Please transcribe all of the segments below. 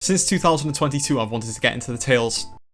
Since 2022, I've wanted to get into the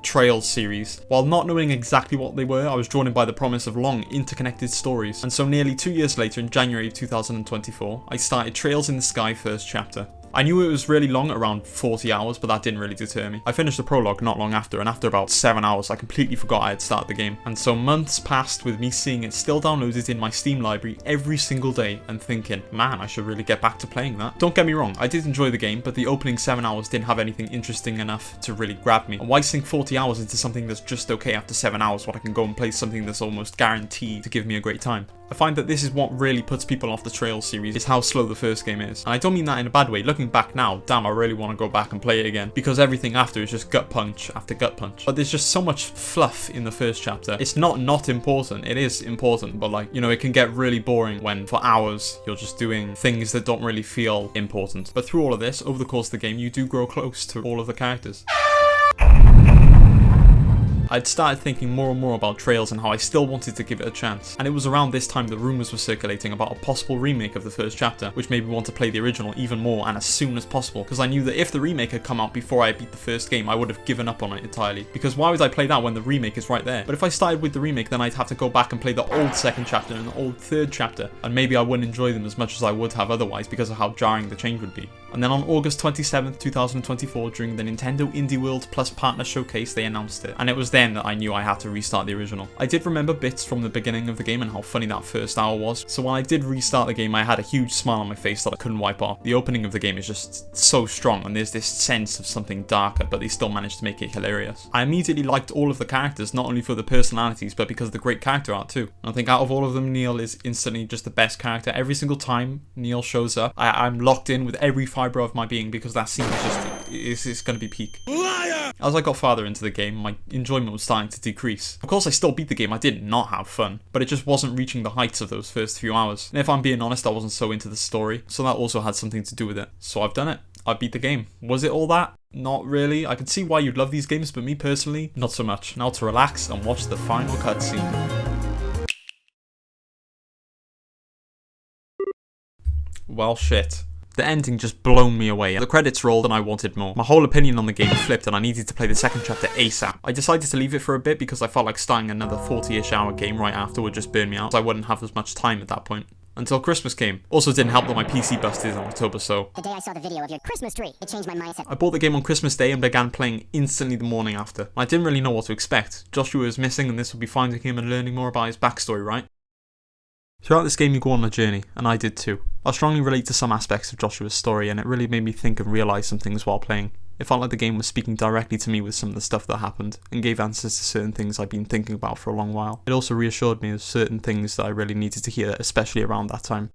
Trails series. While not knowing exactly what they were, I was drawn in by the promise of long, interconnected stories. And so nearly 2 years later, in January of 2024, I started Trails in the Sky first chapter. I knew it was really long, around 40 hours, but that didn't really deter me. I finished the prologue not long after, and after about 7 hours, I completely forgot I had started the game. And so months passed with me seeing it still downloaded in my Steam library every single day, and thinking, man, I should really get back to playing that. Don't get me wrong, I did enjoy the game, but the opening 7 hours didn't have anything interesting enough to really grab me. And why sink 40 hours into something that's just okay after 7 hours when I can go and play something that's almost guaranteed to give me a great time? I find that this is what really puts people off the Trails series, is how slow the first game is. And I don't mean that in a bad way. Looking back now, damn, I really want to go back and play it again, because everything after is just gut punch after gut punch. But there's just so much fluff in the first chapter. It's not important, it is important, but like, you know, it can get really boring when for hours you're just doing things that don't really feel important. But through all of this, over the course of the game, you do grow close to all of the characters. I'd started thinking more and more about Trails and how I still wanted to give it a chance, and it was around this time that rumours were circulating about a possible remake of the first chapter, which made me want to play the original even more and as soon as possible, because I knew that if the remake had come out before I beat the first game, I would have given up on it entirely, because why would I play that when the remake is right there? But if I started with the remake, then I'd have to go back and play the old second chapter and the old third chapter, and maybe I wouldn't enjoy them as much as I would have otherwise because of how jarring the change would be. And then on August 27th, 2024, during the Nintendo Indie World Plus Partner Showcase, they announced it, and it was then that I knew I had to restart the original. I did remember bits from the beginning of the game and how funny that first hour was, so when I did restart the game, I had a huge smile on my face that I couldn't wipe off. The opening of the game is just so strong, and there's this sense of something darker, but they still managed to make it hilarious. I immediately liked all of the characters, not only for the personalities, but because of the great character art too. And I think out of all of them, Neil is instantly just the best character. Every single time Neil shows up, I'm locked in with every fibre of my being, because that scene is just, it's going to be peak. Liar! As I got farther into the game, my enjoyment was starting to decrease. Of course, I still beat the game, I did not have fun, but it just wasn't reaching the heights of those first few hours. And if I'm being honest, I wasn't so into the story, so that also had something to do with it. So I've done it. I beat the game. Was it all that? Not really. I can see why you'd love these games, but me personally, not so much. Now to relax and watch the final cutscene. Well, shit. The ending just blown me away. The credits rolled and I wanted more. My whole opinion on the game flipped and I needed to play the second chapter ASAP. I decided to leave it for a bit because I felt like starting another 40-ish hour game right after would just burn me out, so I wouldn't have as much time at that point. Until Christmas came. Also didn't help that my PC busted in October, so... The day I saw the video of your Christmas tree, it changed my mindset. I bought the game on Christmas Day and began playing instantly the morning after. I didn't really know what to expect. Joshua was missing and this would be finding him and learning more about his backstory, right? Throughout this game you go on a journey, and I did too. I strongly relate to some aspects of Joshua's story, and it really made me think and realise some things while playing. It felt like the game was speaking directly to me with some of the stuff that happened, and gave answers to certain things I'd been thinking about for a long while. It also reassured me of certain things that I really needed to hear, especially around that time.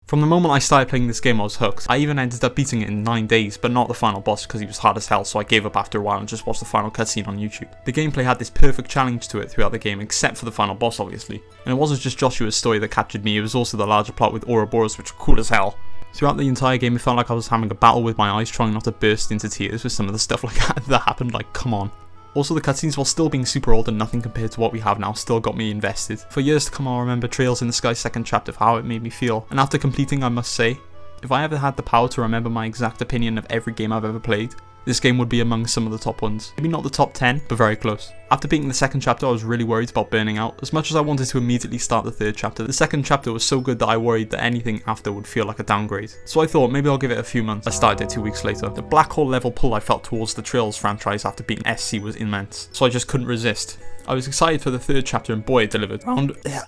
From the moment I started playing this game I was hooked. I even ended up beating it in 9 days, but not the final boss because he was hard as hell, so I gave up after a while and just watched the final cutscene on YouTube. The gameplay had this perfect challenge to it throughout the game, except for the final boss obviously. And it wasn't just Joshua's story that captured me, it was also the larger plot with Ouroboros, which were cool as hell. Throughout the entire game it felt like I was having a battle with my eyes, trying not to burst into tears with some of the stuff like that happened, like come on. Also, the cutscenes, while still being super old and nothing compared to what we have now, still got me invested. For years to come, I'll remember Trails in the Sky's second chapter for how it made me feel. And after completing, I must say, if I ever had the power to remember my exact opinion of every game I've ever played, this game would be among some of the top ones. Maybe not the top 10, but very close. After beating the second chapter, I was really worried about burning out. As much as I wanted to immediately start the third chapter, the second chapter was so good that I worried that anything after would feel like a downgrade. So I thought maybe I'll give it a few months. I started it 2 weeks later. The black hole level pull I felt towards the Trails franchise after beating SC was immense, so I just couldn't resist. I was excited for the third chapter and boy it delivered.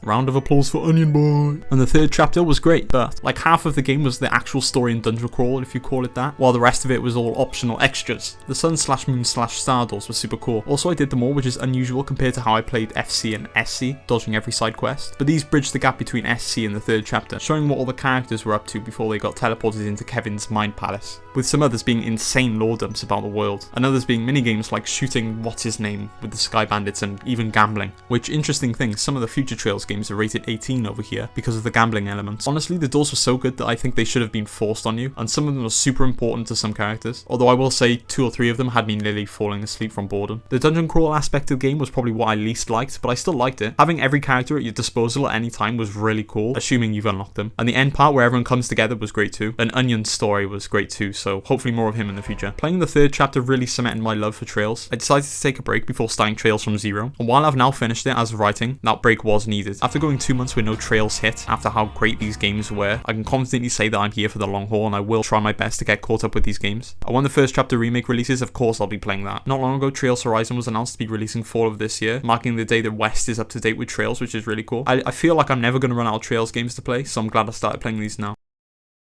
Round of applause for Onion Boy. And the third chapter was great, but like half of the game was the actual story and dungeon crawl, if you call it that, while the rest of it was all optional extras. The sun/moon/star doors were super cool. Also I did them all, which is unusual compared to how I played FC and SC, dodging every side quest. But these bridged the gap between SC and the third chapter, showing what all the characters were up to before they got teleported into Kevin's mind palace, with some others being insane lore dumps about the world, and others being minigames like shooting what's-his-name with the Sky Bandits and even gambling. Which, interesting thing, some of the future Trails games are rated 18 over here because of the gambling elements. Honestly, the doors were so good that I think they should have been forced on you, and some of them were super important to some characters, although I will say 2 or 3 of them had me nearly falling asleep from boredom. The dungeon crawl aspect of the game was probably what I least liked, but I still liked it. Having every character at your disposal at any time was really cool, assuming you've unlocked them. And the end part where everyone comes together was great too. And Onion's story was great too, so hopefully more of him in the future. Playing the 3rd chapter really cemented my love for Trails. I decided to take a break before starting Trails from zero, and while I've now finished it as of writing, that break was needed. After going 2 months with no Trails hit, after how great these games were, I can confidently say that I'm here for the long haul, and I will try my best to get caught up with these games. When the 1st chapter remake releases, of course I'll be playing that. Not long ago, Trails Horizon was announced to be releasing fall of this year, marking the day the West is up to date with Trails, which is really cool. I feel like I'm never going to run out of Trails games to play, so I'm glad I started playing these now.